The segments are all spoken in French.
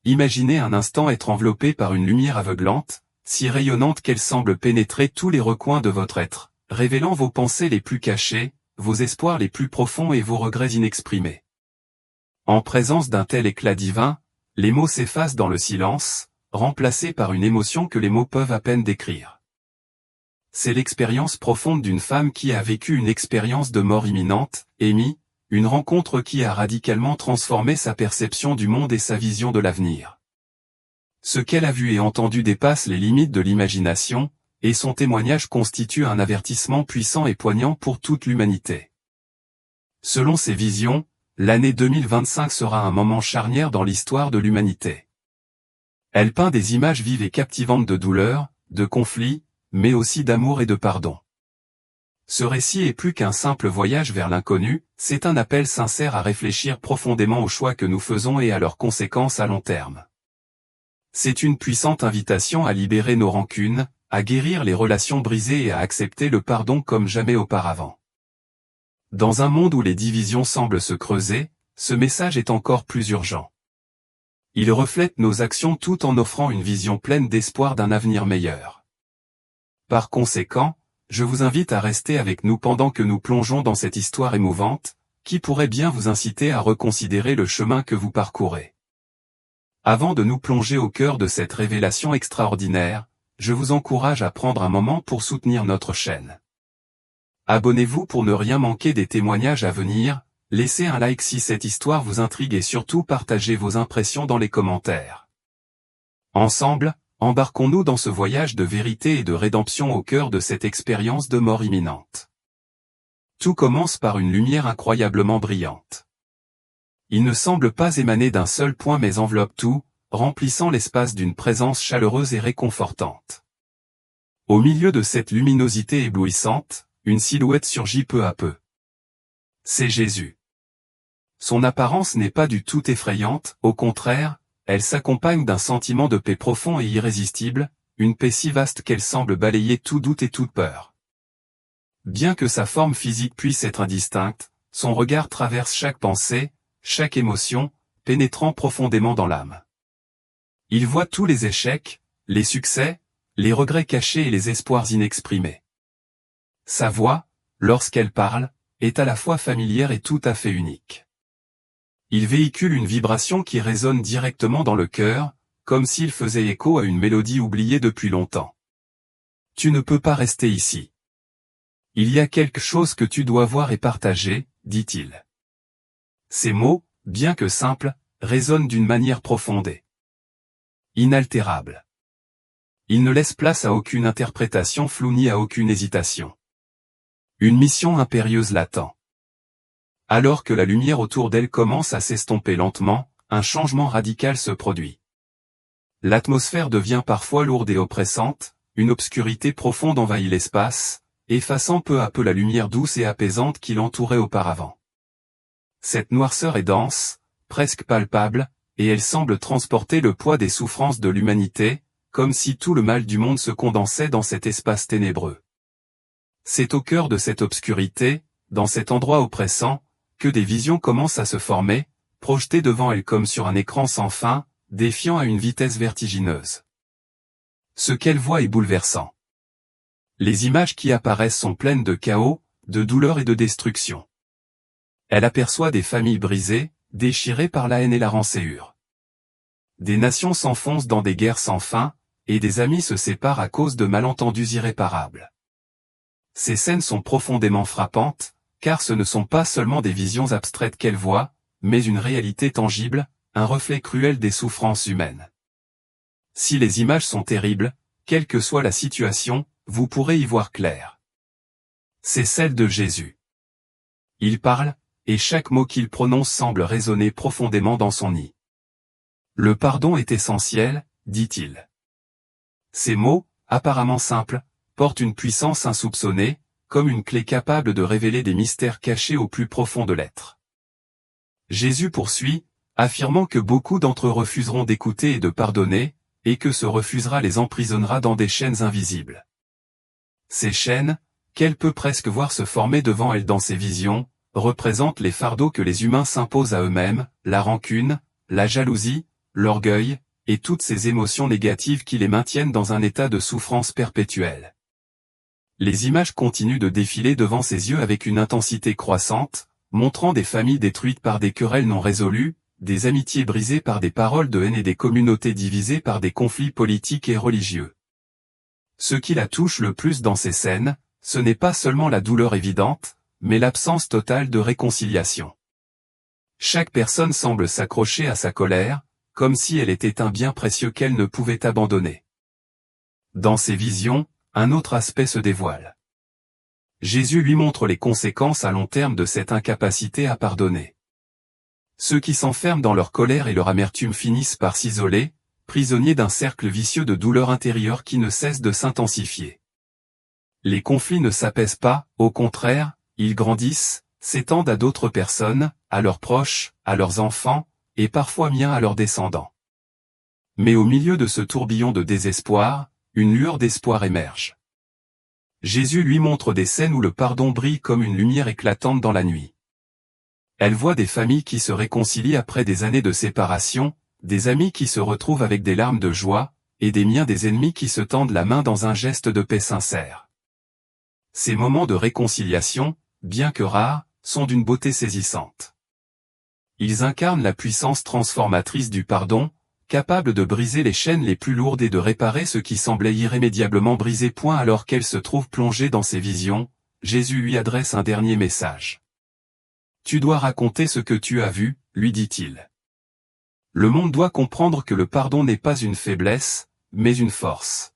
Imaginez un instant être enveloppé par une lumière aveuglante, si rayonnante qu'elle semble pénétrer tous les recoins de votre être, révélant vos pensées les plus cachées, vos espoirs les plus profonds et vos regrets inexprimés. En présence d'un tel éclat divin, les mots s'effacent dans le silence, remplacés par une émotion que les mots peuvent à peine décrire. C'est l'expérience profonde d'une femme qui a vécu une expérience de mort imminente, Amy, une rencontre qui a radicalement transformé sa perception du monde et sa vision de l'avenir. Ce qu'elle a vu et entendu dépasse les limites de l'imagination, et son témoignage constitue un avertissement puissant et poignant pour toute l'humanité. Selon ses visions, l'année 2025 sera un moment charnière dans l'histoire de l'humanité. Elle peint des images vives et captivantes de douleur, de conflits, mais aussi d'amour et de pardon. Ce récit est plus qu'un simple voyage vers l'inconnu, c'est un appel sincère à réfléchir profondément aux choix que nous faisons et à leurs conséquences à long terme. C'est une puissante invitation à libérer nos rancunes, à guérir les relations brisées et à accepter le pardon comme jamais auparavant. Dans un monde où les divisions semblent se creuser, ce message est encore plus urgent. Il reflète nos actions tout en offrant une vision pleine d'espoir d'un avenir meilleur. Par conséquent, je vous invite à rester avec nous pendant que nous plongeons dans cette histoire émouvante, qui pourrait bien vous inciter à reconsidérer le chemin que vous parcourez. Avant de nous plonger au cœur de cette révélation extraordinaire, je vous encourage à prendre un moment pour soutenir notre chaîne. Abonnez-vous pour ne rien manquer des témoignages à venir, laissez un like si cette histoire vous intrigue et surtout partagez vos impressions dans les commentaires. Ensemble, embarquons-nous dans ce voyage de vérité et de rédemption au cœur de cette expérience de mort imminente. Tout commence par une lumière incroyablement brillante. Il ne semble pas émaner d'un seul point mais enveloppe tout, remplissant l'espace d'une présence chaleureuse et réconfortante. Au milieu de cette luminosité éblouissante, une silhouette surgit peu à peu. C'est Jésus. Son apparence n'est pas du tout effrayante, au contraire, elle s'accompagne d'un sentiment de paix profond et irrésistible, une paix si vaste qu'elle semble balayer tout doute et toute peur. Bien que sa forme physique puisse être indistincte, son regard traverse chaque pensée, chaque émotion, pénétrant profondément dans l'âme. Il voit tous les échecs, les succès, les regrets cachés et les espoirs inexprimés. Sa voix, lorsqu'elle parle, est à la fois familière et tout à fait unique. Il véhicule une vibration qui résonne directement dans le cœur, comme s'il faisait écho à une mélodie oubliée depuis longtemps. Tu ne peux pas rester ici. Il y a quelque chose que tu dois voir et partager, dit-il. Ces mots, bien que simples, résonnent d'une manière profonde et inaltérable. Il ne laisse place à aucune interprétation floue ni à aucune hésitation. Une mission impérieuse l'attend. Alors que la lumière autour d'elle commence à s'estomper lentement, un changement radical se produit. L'atmosphère devient parfois lourde et oppressante, une obscurité profonde envahit l'espace, effaçant peu à peu la lumière douce et apaisante qui l'entourait auparavant. Cette noirceur est dense, presque palpable, et elle semble transporter le poids des souffrances de l'humanité, comme si tout le mal du monde se condensait dans cet espace ténébreux. C'est au cœur de cette obscurité, dans cet endroit oppressant, que des visions commencent à se former, projetées devant elle comme sur un écran sans fin, défiant à une vitesse vertigineuse. Ce qu'elle voit est bouleversant. Les images qui apparaissent sont pleines de chaos, de douleur et de destruction. Elle aperçoit des familles brisées, déchirées par la haine et la rancœur. Des nations s'enfoncent dans des guerres sans fin, et des amis se séparent à cause de malentendus irréparables. Ces scènes sont profondément frappantes, car ce ne sont pas seulement des visions abstraites qu'elle voit, mais une réalité tangible, un reflet cruel des souffrances humaines. Si les images sont terribles, quelle que soit la situation, vous pourrez y voir clair. C'est celle de Jésus. Il parle, et chaque mot qu'il prononce semble résonner profondément dans son nid. Le pardon est essentiel, dit-il. Ces mots, apparemment simples, portent une puissance insoupçonnée, comme une clé capable de révéler des mystères cachés au plus profond de l'être. Jésus poursuit, affirmant que beaucoup d'entre eux refuseront d'écouter et de pardonner, et que ce refusera les emprisonnera dans des chaînes invisibles. Ces chaînes, qu'elle peut presque voir se former devant elle dans ses visions, représentent les fardeaux que les humains s'imposent à eux-mêmes, la rancune, la jalousie, l'orgueil, et toutes ces émotions négatives qui les maintiennent dans un état de souffrance perpétuelle. Les images continuent de défiler devant ses yeux avec une intensité croissante, montrant des familles détruites par des querelles non résolues, des amitiés brisées par des paroles de haine et des communautés divisées par des conflits politiques et religieux. Ce qui la touche le plus dans ces scènes, ce n'est pas seulement la douleur évidente, mais l'absence totale de réconciliation. Chaque personne semble s'accrocher à sa colère, comme si elle était un bien précieux qu'elle ne pouvait abandonner. Dans ces visions, un autre aspect se dévoile. Jésus lui montre les conséquences à long terme de cette incapacité à pardonner. Ceux qui s'enferment dans leur colère et leur amertume finissent par s'isoler, prisonniers d'un cercle vicieux de douleur intérieure qui ne cesse de s'intensifier. Les conflits ne s'apaisent pas, au contraire, ils grandissent, s'étendent à d'autres personnes, à leurs proches, à leurs enfants, et parfois bien à leurs descendants. Mais au milieu de ce tourbillon de désespoir, une lueur d'espoir émerge. Jésus lui montre des scènes où le pardon brille comme une lumière éclatante dans la nuit. Elle voit des familles qui se réconcilient après des années de séparation, des amis qui se retrouvent avec des larmes de joie, et des ennemis qui se tendent la main dans un geste de paix sincère. Ces moments de réconciliation, bien que rares, sont d'une beauté saisissante. Ils incarnent la puissance transformatrice du pardon, capable de briser les chaînes les plus lourdes et de réparer ce qui semblait irrémédiablement brisé. Alors qu'elle se trouve plongée dans ses visions, Jésus lui adresse un dernier message. « Tu dois raconter ce que tu as vu, lui dit-il. Le monde doit comprendre que le pardon n'est pas une faiblesse, mais une force.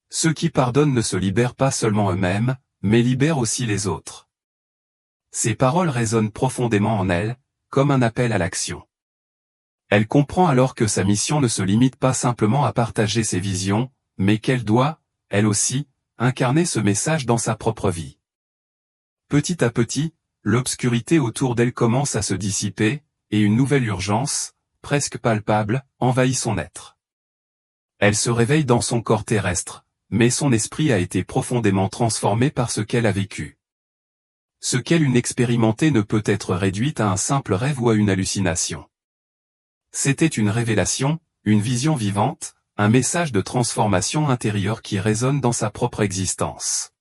Ceux qui pardonnent ne se libèrent pas seulement eux-mêmes, mais libèrent aussi les autres. » Ces paroles résonnent profondément en elle, comme un appel à l'action. Elle comprend alors que sa mission ne se limite pas simplement à partager ses visions, mais qu'elle doit, elle aussi, incarner ce message dans sa propre vie. Petit à petit, l'obscurité autour d'elle commence à se dissiper, et une nouvelle urgence, presque palpable, envahit son être. Elle se réveille dans son corps terrestre, mais son esprit a été profondément transformé par ce qu'elle a vécu. Ce qu'elle a expérimenté ne peut être réduite à un simple rêve ou à une hallucination. C'était une révélation, une vision vivante, un message de transformation intérieure qui résonne dans sa propre existence.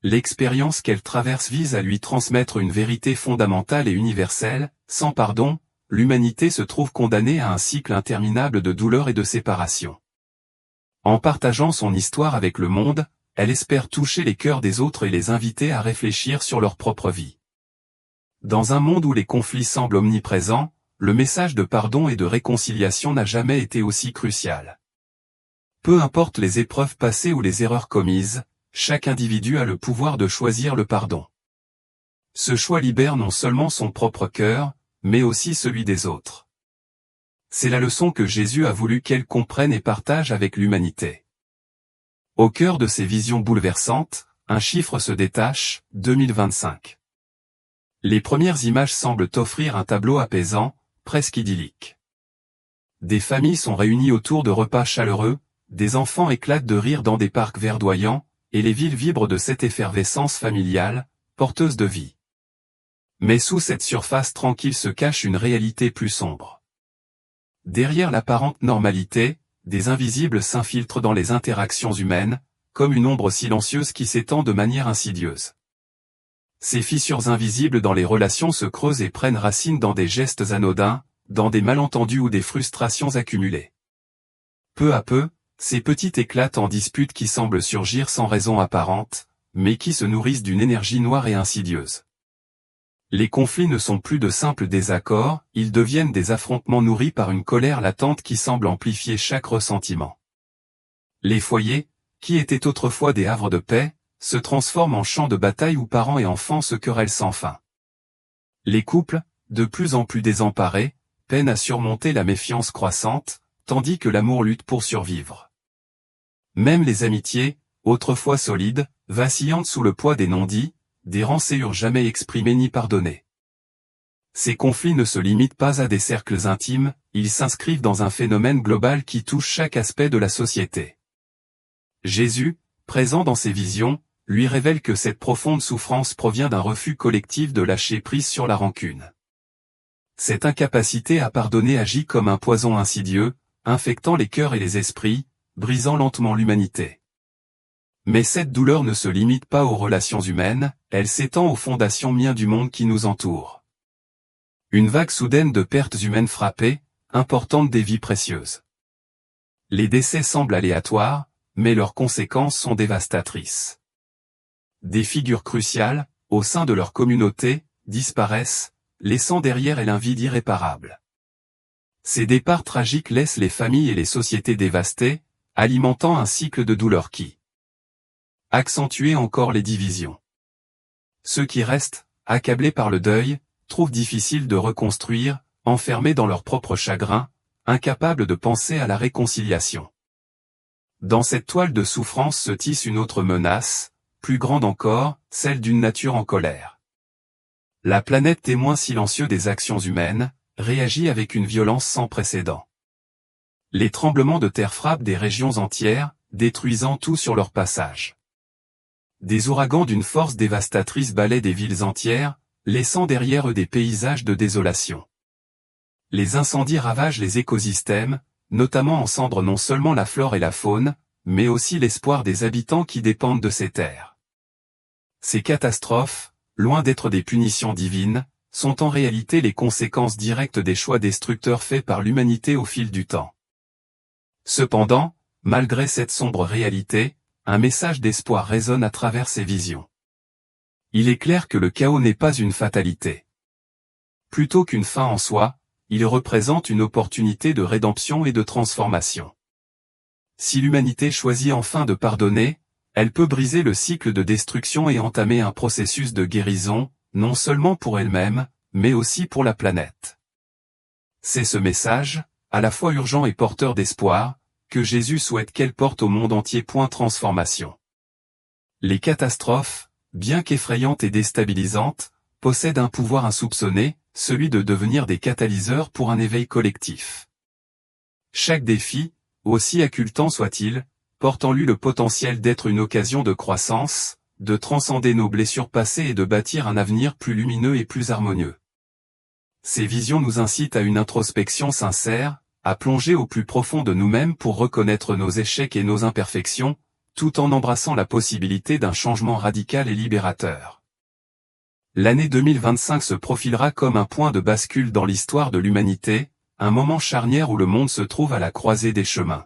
L'expérience qu'elle traverse vise à lui transmettre une vérité fondamentale et universelle: sans pardon, l'humanité se trouve condamnée à un cycle interminable de douleur et de séparation. En partageant son histoire avec le monde, elle espère toucher les cœurs des autres et les inviter à réfléchir sur leur propre vie. Dans un monde où les conflits semblent omniprésents, le message de pardon et de réconciliation n'a jamais été aussi crucial. Peu importe les épreuves passées ou les erreurs commises, chaque individu a le pouvoir de choisir le pardon. Ce choix libère non seulement son propre cœur, mais aussi celui des autres. C'est la leçon que Jésus a voulu qu'elle comprenne et partage avec l'humanité. Au cœur de ces visions bouleversantes, un chiffre se détache: 2025. Les premières images semblent offrir un tableau apaisant, presque idyllique. Des familles sont réunies autour de repas chaleureux, des enfants éclatent de rire dans des parcs verdoyants, et les villes vibrent de cette effervescence familiale, porteuse de vie. Mais sous cette surface tranquille se cache une réalité plus sombre. Derrière l'apparente normalité, des invisibles s'infiltrent dans les interactions humaines, comme une ombre silencieuse qui s'étend de manière insidieuse. Ces fissures invisibles dans les relations se creusent et prennent racine dans des gestes anodins, dans des malentendus ou des frustrations accumulées. Peu à peu, ces petites éclatent en disputes qui semblent surgir sans raison apparente, mais qui se nourrissent d'une énergie noire et insidieuse. Les conflits ne sont plus de simples désaccords, ils deviennent des affrontements nourris par une colère latente qui semble amplifier chaque ressentiment. Les foyers, qui étaient autrefois des havres de paix, se transforment en champs de bataille où parents et enfants se querellent sans fin. Les couples, de plus en plus désemparés, peinent à surmonter la méfiance croissante, tandis que l'amour lutte pour survivre. Même les amitiés, autrefois solides, vacillantes sous le poids des non-dits, des rançures jamais exprimées ni pardonnées. Ces conflits ne se limitent pas à des cercles intimes, ils s'inscrivent dans un phénomène global qui touche chaque aspect de la société. Jésus, présent dans ses visions, lui révèle que cette profonde souffrance provient d'un refus collectif de lâcher prise sur la rancune. Cette incapacité à pardonner agit comme un poison insidieux, infectant les cœurs et les esprits, brisant lentement l'humanité. Mais cette douleur ne se limite pas aux relations humaines, elle s'étend aux fondations mêmes du monde qui nous entoure. Une vague soudaine de pertes humaines frappées, importante des vies précieuses. Les décès semblent aléatoires, mais leurs conséquences sont dévastatrices. Des figures cruciales, au sein de leur communauté, disparaissent, laissant derrière elles un vide irréparable. Ces départs tragiques laissent les familles et les sociétés dévastées, alimentant un cycle de douleur qui accentue encore les divisions. Ceux qui restent, accablés par le deuil, trouvent difficile de reconstruire, enfermés dans leur propre chagrin, incapables de penser à la réconciliation. Dans cette toile de souffrance se tisse une autre menace, plus grande encore, celle d'une nature en colère. La planète témoin silencieux des actions humaines, réagit avec une violence sans précédent. Les tremblements de terre frappent des régions entières, détruisant tout sur leur passage. Des ouragans d'une force dévastatrice balaient des villes entières, laissant derrière eux des paysages de désolation. Les incendies ravagent les écosystèmes, notamment en cendres non seulement la flore et la faune, mais aussi l'espoir des habitants qui dépendent de ces terres. Ces catastrophes, loin d'être des punitions divines, sont en réalité les conséquences directes des choix destructeurs faits par l'humanité au fil du temps. Cependant, malgré cette sombre réalité, un message d'espoir résonne à travers ces visions. Il est clair que le chaos n'est pas une fatalité. Plutôt qu'une fin en soi, il représente une opportunité de rédemption et de transformation. Si l'humanité choisit enfin de pardonner, elle peut briser le cycle de destruction et entamer un processus de guérison, non seulement pour elle-même, mais aussi pour la planète. C'est ce message, à la fois urgent et porteur d'espoir, que Jésus souhaite qu'elle porte au monde entier. Transformation. Les catastrophes, bien qu'effrayantes et déstabilisantes, possèdent un pouvoir insoupçonné, celui de devenir des catalyseurs pour un éveil collectif. Chaque défi, aussi occultant soit-il, porte en lui le potentiel d'être une occasion de croissance, de transcender nos blessures passées et de bâtir un avenir plus lumineux et plus harmonieux. Ces visions nous incitent à une introspection sincère, à plonger au plus profond de nous-mêmes pour reconnaître nos échecs et nos imperfections, tout en embrassant la possibilité d'un changement radical et libérateur. L'année 2025 se profilera comme un point de bascule dans l'histoire de l'humanité, un moment charnière où le monde se trouve à la croisée des chemins.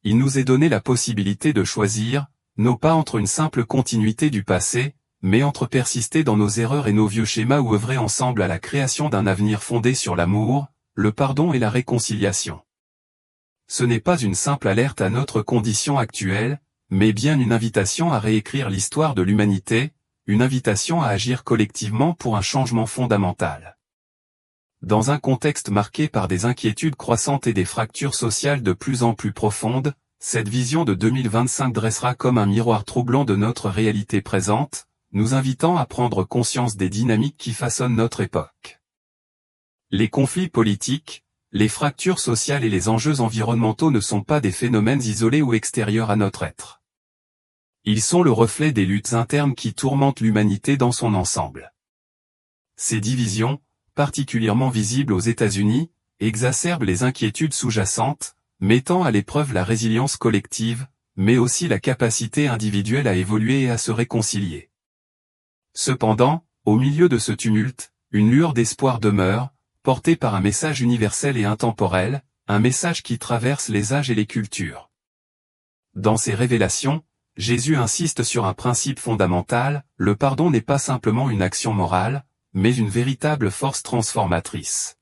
Il nous est donné la possibilité de choisir, non pas entre une simple continuité du passé, mais entre persister dans nos erreurs et nos vieux schémas ou œuvrer ensemble à la création d'un avenir fondé sur l'amour, le pardon et la réconciliation. Ce n'est pas une simple alerte à notre condition actuelle, mais bien une invitation à réécrire l'histoire de l'humanité, une invitation à agir collectivement pour un changement fondamental. Dans un contexte marqué par des inquiétudes croissantes et des fractures sociales de plus en plus profondes, cette vision de 2025 dressera comme un miroir troublant de notre réalité présente, nous invitant à prendre conscience des dynamiques qui façonnent notre époque. Les conflits politiques, les fractures sociales et les enjeux environnementaux ne sont pas des phénomènes isolés ou extérieurs à notre être. Ils sont le reflet des luttes internes qui tourmentent l'humanité dans son ensemble. Ces divisions, particulièrement visibles aux États-Unis, exacerbent les inquiétudes sous-jacentes, mettant à l'épreuve la résilience collective, mais aussi la capacité individuelle à évoluer et à se réconcilier. Cependant, au milieu de ce tumulte, une lueur d'espoir demeure, portée par un message universel et intemporel, un message qui traverse les âges et les cultures. Dans ces révélations, Jésus insiste sur un principe fondamental, le pardon n'est pas simplement une action morale, mais une véritable force transformatrice.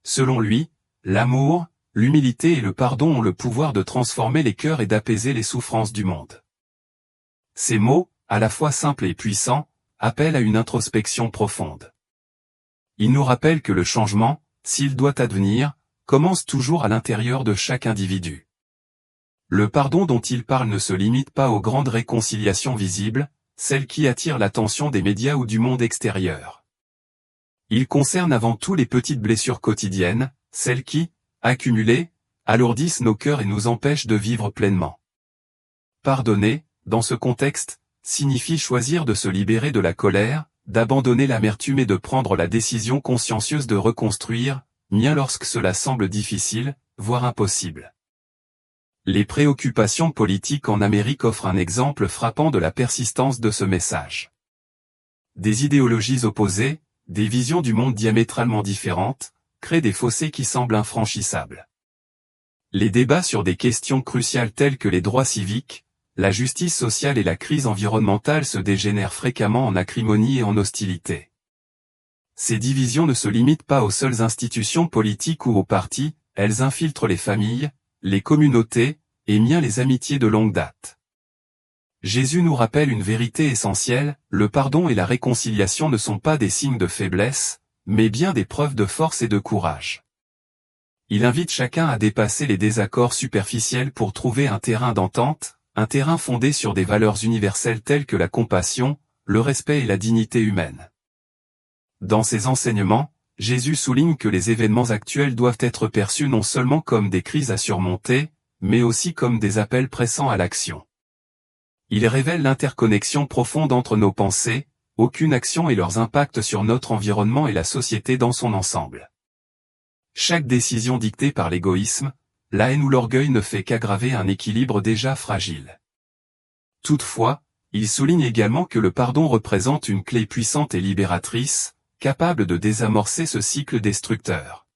Selon lui, l'amour, l'humilité et le pardon ont le pouvoir de transformer les cœurs et d'apaiser les souffrances du monde. Ces mots, à la fois simples et puissants, appellent à une introspection profonde. Ils nous rappellent que le changement, s'il doit advenir, commence toujours à l'intérieur de chaque individu. Le pardon dont il parle ne se limite pas aux grandes réconciliations visibles, celles qui attirent l'attention des médias ou du monde extérieur. Il concerne avant tout les petites blessures quotidiennes, celles qui, accumulées, alourdissent nos cœurs et nous empêchent de vivre pleinement. Pardonner, dans ce contexte, signifie choisir de se libérer de la colère, d'abandonner l'amertume et de prendre la décision consciencieuse de reconstruire, bien lorsque cela semble difficile, voire impossible. Les préoccupations politiques en Amérique offrent un exemple frappant de la persistance de ce message. Des idéologies opposées, des visions du monde diamétralement différentes, créent des fossés qui semblent infranchissables. Les débats sur des questions cruciales telles que les droits civiques, la justice sociale et la crise environnementale se dégénèrent fréquemment en acrimonie et en hostilité. Ces divisions ne se limitent pas aux seules institutions politiques ou aux partis, elles infiltrent les familles, les communautés, et bien les amitiés de longue date. Jésus nous rappelle une vérité essentielle, le pardon et la réconciliation ne sont pas des signes de faiblesse, mais bien des preuves de force et de courage. Il invite chacun à dépasser les désaccords superficiels pour trouver un terrain d'entente, un terrain fondé sur des valeurs universelles telles que la compassion, le respect et la dignité humaine. Dans ses enseignements, Jésus souligne que les événements actuels doivent être perçus non seulement comme des crises à surmonter, mais aussi comme des appels pressants à l'action. Il révèle l'interconnexion profonde entre nos pensées, aucune action et leurs impacts sur notre environnement et la société dans son ensemble. Chaque décision dictée par l'égoïsme, la haine ou l'orgueil ne fait qu'aggraver un équilibre déjà fragile. Toutefois, il souligne également que le pardon représente une clé puissante et libératrice, capable de désamorcer ce cycle destructeur.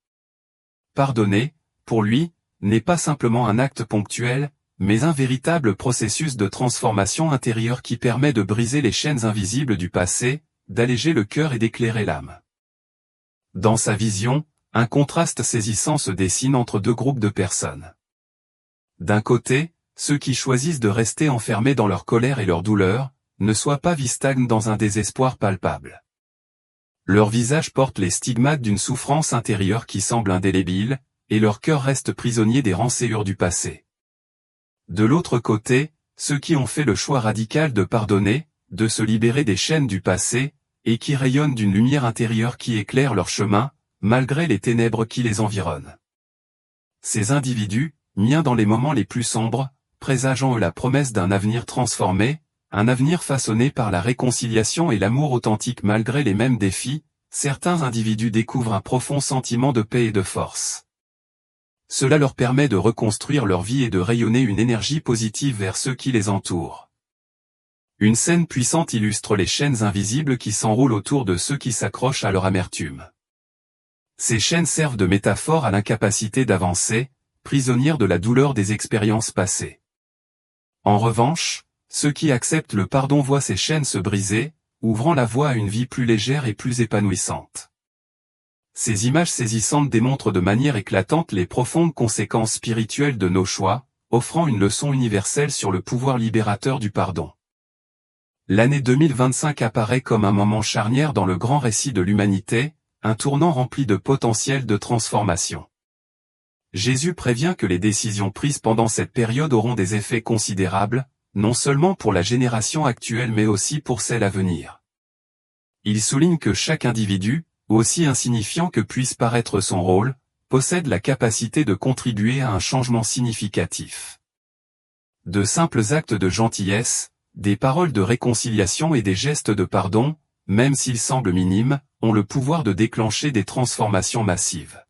Pardonner, pour lui, n'est pas simplement un acte ponctuel, mais un véritable processus de transformation intérieure qui permet de briser les chaînes invisibles du passé, d'alléger le cœur et d'éclairer l'âme. Dans sa vision, un contraste saisissant se dessine entre deux groupes de personnes. D'un côté, ceux qui choisissent de rester enfermés dans leur colère et leur douleur, ne soient pas stagnent dans un désespoir palpable. Leur visage porte les stigmates d'une souffrance intérieure qui semble indélébile, et leur cœur reste prisonnier des rançures du passé. De l'autre côté, ceux qui ont fait le choix radical de pardonner, de se libérer des chaînes du passé, et qui rayonnent d'une lumière intérieure qui éclaire leur chemin, malgré les ténèbres qui les environnent. Ces individus, miens dans les moments les plus sombres, présageant la promesse d'un avenir transformé, un avenir façonné par la réconciliation et l'amour authentique malgré les mêmes défis, certains individus découvrent un profond sentiment de paix et de force. Cela leur permet de reconstruire leur vie et de rayonner une énergie positive vers ceux qui les entourent. Une scène puissante illustre les chaînes invisibles qui s'enroulent autour de ceux qui s'accrochent à leur amertume. Ces chaînes servent de métaphore à l'incapacité d'avancer, prisonnières de la douleur des expériences passées. En revanche, ceux qui acceptent le pardon voient ces chaînes se briser, ouvrant la voie à une vie plus légère et plus épanouissante. Ces images saisissantes démontrent de manière éclatante les profondes conséquences spirituelles de nos choix, offrant une leçon universelle sur le pouvoir libérateur du pardon. L'année 2025 apparaît comme un moment charnière dans le grand récit de l'humanité, un tournant rempli de potentiel de transformation. Jésus prévient que les décisions prises pendant cette période auront des effets considérables, non seulement pour la génération actuelle mais aussi pour celle à venir. Il souligne que chaque individu, aussi insignifiant que puisse paraître son rôle, possède la capacité de contribuer à un changement significatif. De simples actes de gentillesse, des paroles de réconciliation et des gestes de pardon, même s'ils semblent minimes, ont le pouvoir de déclencher des transformations massives.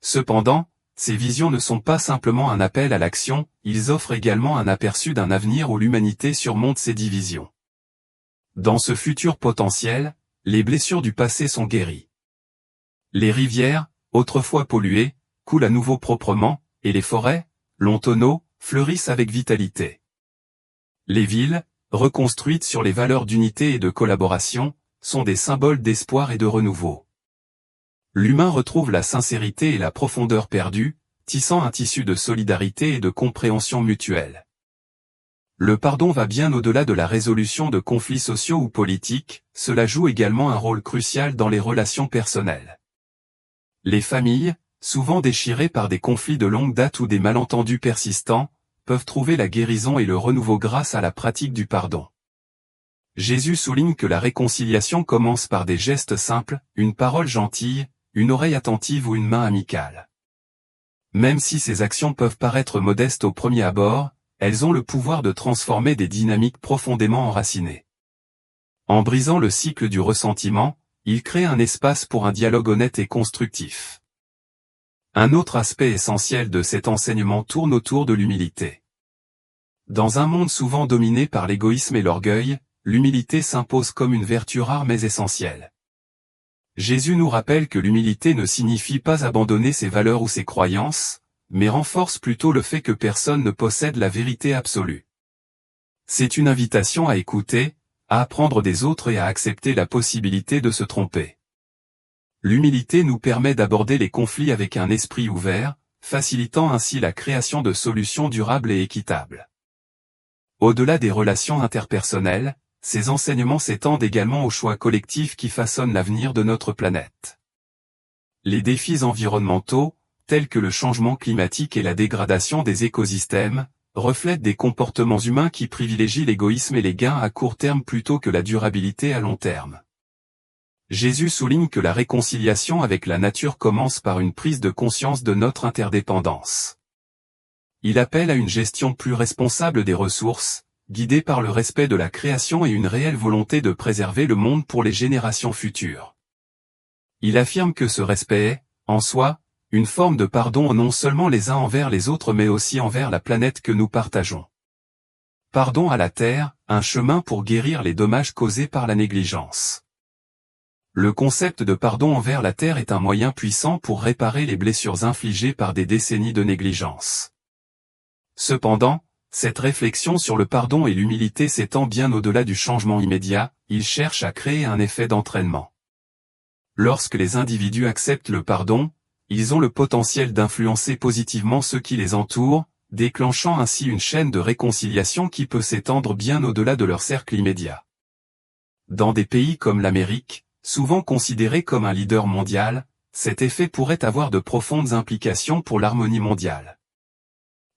Cependant, ces visions ne sont pas simplement un appel à l'action, ils offrent également un aperçu d'un avenir où l'humanité surmonte ses divisions. Dans ce futur potentiel, les blessures du passé sont guéries. Les rivières, autrefois polluées, coulent à nouveau proprement, et les forêts, longtemps, fleurissent avec vitalité. Les villes, reconstruites sur les valeurs d'unité et de collaboration, sont des symboles d'espoir et de renouveau. L'humain retrouve la sincérité et la profondeur perdue, tissant un tissu de solidarité et de compréhension mutuelle. Le pardon va bien au-delà de la résolution de conflits sociaux ou politiques, cela joue également un rôle crucial dans les relations personnelles. Les familles, souvent déchirées par des conflits de longue date ou des malentendus persistants, peuvent trouver la guérison et le renouveau grâce à la pratique du pardon. Jésus souligne que la réconciliation commence par des gestes simples, une parole gentille, une oreille attentive ou une main amicale. Même si ces actions peuvent paraître modestes au premier abord, elles ont le pouvoir de transformer des dynamiques profondément enracinées. En brisant le cycle du ressentiment, il crée un espace pour un dialogue honnête et constructif. Un autre aspect essentiel de cet enseignement tourne autour de l'humilité. Dans un monde souvent dominé par l'égoïsme et l'orgueil, l'humilité s'impose comme une vertu rare mais essentielle. Jésus nous rappelle que l'humilité ne signifie pas abandonner ses valeurs ou ses croyances, mais renforce plutôt le fait que personne ne possède la vérité absolue. C'est une invitation à écouter, à apprendre des autres et à accepter la possibilité de se tromper. L'humilité nous permet d'aborder les conflits avec un esprit ouvert, facilitant ainsi la création de solutions durables et équitables. Au-delà des relations interpersonnelles, ces enseignements s'étendent également aux choix collectifs qui façonnent l'avenir de notre planète. Les défis environnementaux, tels que le changement climatique et la dégradation des écosystèmes, reflètent des comportements humains qui privilégient l'égoïsme et les gains à court terme plutôt que la durabilité à long terme. Jésus souligne que la réconciliation avec la nature commence par une prise de conscience de notre interdépendance. Il appelle à une gestion plus responsable des ressources, guidée par le respect de la création et une réelle volonté de préserver le monde pour les générations futures. Il affirme que ce respect est, en soi, une forme de pardon non seulement les uns envers les autres mais aussi envers la planète que nous partageons. Pardon à la Terre, un chemin pour guérir les dommages causés par la négligence. Le concept de pardon envers la Terre est un moyen puissant pour réparer les blessures infligées par des décennies de négligence. Cependant, cette réflexion sur le pardon et l'humilité s'étend bien au-delà du changement immédiat, il cherche à créer un effet d'entraînement. Lorsque les individus acceptent le pardon, ils ont le potentiel d'influencer positivement ceux qui les entourent, déclenchant ainsi une chaîne de réconciliation qui peut s'étendre bien au-delà de leur cercle immédiat. Dans des pays comme l'Amérique, souvent considéré comme un leader mondial, cet effet pourrait avoir de profondes implications pour l'harmonie mondiale.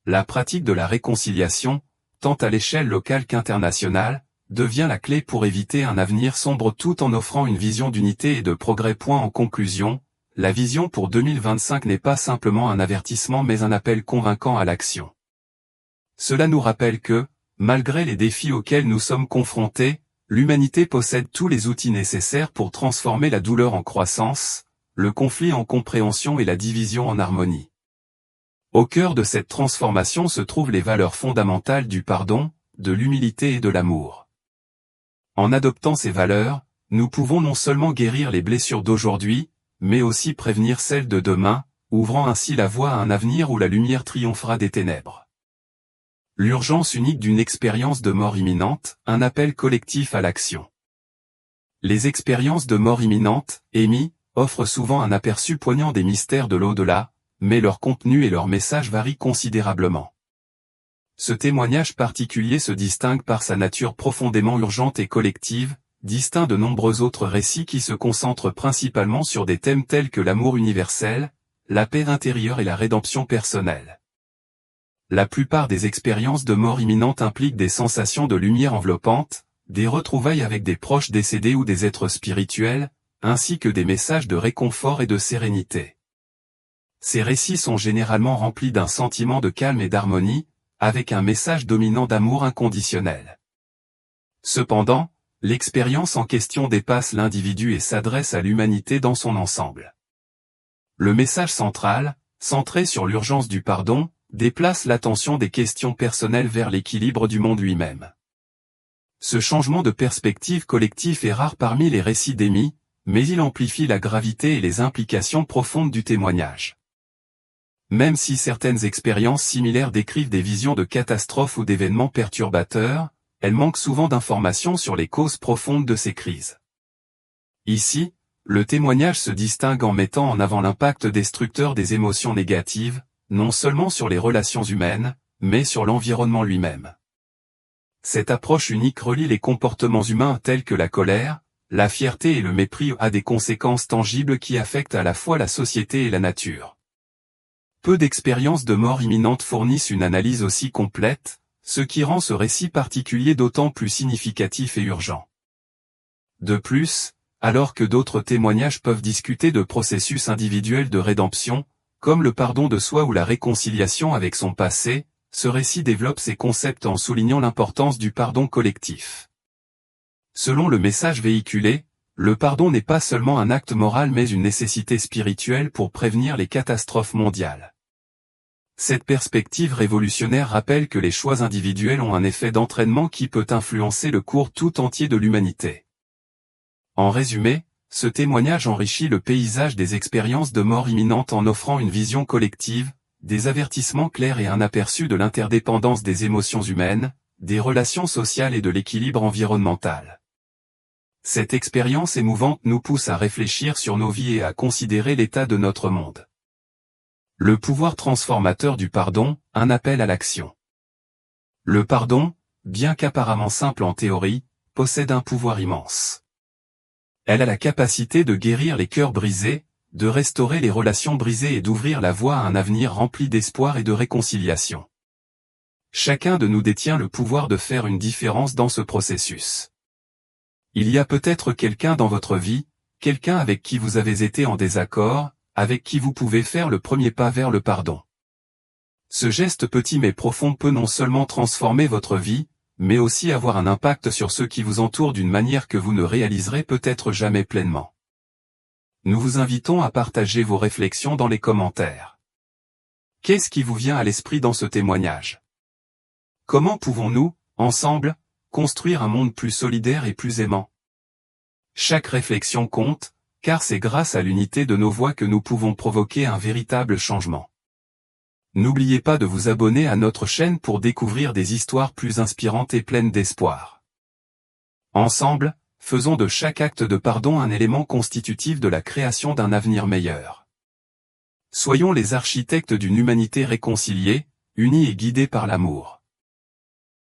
La pratique de la réconciliation, tant à l'échelle locale qu'internationale, devient la clé pour éviter un avenir sombre tout en offrant une vision d'unité et de progrès. En conclusion, la vision pour 2025 n'est pas simplement un avertissement mais un appel convaincant à l'action. Cela nous rappelle que, malgré les défis auxquels nous sommes confrontés, l'humanité possède tous les outils nécessaires pour transformer la douleur en croissance, le conflit en compréhension et la division en harmonie. Au cœur de cette transformation se trouvent les valeurs fondamentales du pardon, de l'humilité et de l'amour. En adoptant ces valeurs, nous pouvons non seulement guérir les blessures d'aujourd'hui, mais aussi prévenir celles de demain, ouvrant ainsi la voie à un avenir où la lumière triomphera des ténèbres. L'urgence unique d'une expérience de mort imminente, un appel collectif à l'action. Les expériences de mort imminente, EMI, offrent souvent un aperçu poignant des mystères de l'au-delà, mais leur contenu et leur message varient considérablement. Ce témoignage particulier se distingue par sa nature profondément urgente et collective, distinct de nombreux autres récits qui se concentrent principalement sur des thèmes tels que l'amour universel, la paix intérieure et la rédemption personnelle. La plupart des expériences de mort imminente impliquent des sensations de lumière enveloppante, des retrouvailles avec des proches décédés ou des êtres spirituels, ainsi que des messages de réconfort et de sérénité. Ces récits sont généralement remplis d'un sentiment de calme et d'harmonie, avec un message dominant d'amour inconditionnel. Cependant, l'expérience en question dépasse l'individu et s'adresse à l'humanité dans son ensemble. Le message central, centré sur l'urgence du pardon, déplace l'attention des questions personnelles vers l'équilibre du monde lui-même. Ce changement de perspective collective est rare parmi les récits d'EMI, mais il amplifie la gravité et les implications profondes du témoignage. Même si certaines expériences similaires décrivent des visions de catastrophes ou d'événements perturbateurs, elles manquent souvent d'informations sur les causes profondes de ces crises. Ici, le témoignage se distingue en mettant en avant l'impact destructeur des émotions négatives, non seulement sur les relations humaines, mais sur l'environnement lui-même. Cette approche unique relie les comportements humains tels que la colère, la fierté et le mépris à des conséquences tangibles qui affectent à la fois la société et la nature. Peu d'expériences de mort imminente fournissent une analyse aussi complète, ce qui rend ce récit particulier d'autant plus significatif et urgent. De plus, alors que d'autres témoignages peuvent discuter de processus individuels de rédemption, comme le pardon de soi ou la réconciliation avec son passé, ce récit développe ces concepts en soulignant l'importance du pardon collectif. Selon le message véhiculé, le pardon n'est pas seulement un acte moral mais une nécessité spirituelle pour prévenir les catastrophes mondiales. Cette perspective révolutionnaire rappelle que les choix individuels ont un effet d'entraînement qui peut influencer le cours tout entier de l'humanité. En résumé, ce témoignage enrichit le paysage des expériences de mort imminente en offrant une vision collective, des avertissements clairs et un aperçu de l'interdépendance des émotions humaines, des relations sociales et de l'équilibre environnemental. Cette expérience émouvante nous pousse à réfléchir sur nos vies et à considérer l'état de notre monde. Le pouvoir transformateur du pardon, un appel à l'action. Le pardon, bien qu'apparemment simple en théorie, possède un pouvoir immense. Elle a la capacité de guérir les cœurs brisés, de restaurer les relations brisées et d'ouvrir la voie à un avenir rempli d'espoir et de réconciliation. Chacun de nous détient le pouvoir de faire une différence dans ce processus. Il y a peut-être quelqu'un dans votre vie, quelqu'un avec qui vous avez été en désaccord, avec qui vous pouvez faire le premier pas vers le pardon. Ce geste petit mais profond peut non seulement transformer votre vie, mais aussi avoir un impact sur ceux qui vous entourent d'une manière que vous ne réaliserez peut-être jamais pleinement. Nous vous invitons à partager vos réflexions dans les commentaires. Qu'est-ce qui vous vient à l'esprit dans ce témoignage? Comment pouvons-nous, ensemble, construire un monde plus solidaire et plus aimant? Chaque réflexion compte, car c'est grâce à l'unité de nos voix que nous pouvons provoquer un véritable changement. N'oubliez pas de vous abonner à notre chaîne pour découvrir des histoires plus inspirantes et pleines d'espoir. Ensemble, faisons de chaque acte de pardon un élément constitutif de la création d'un avenir meilleur. Soyons les architectes d'une humanité réconciliée, unie et guidée par l'amour.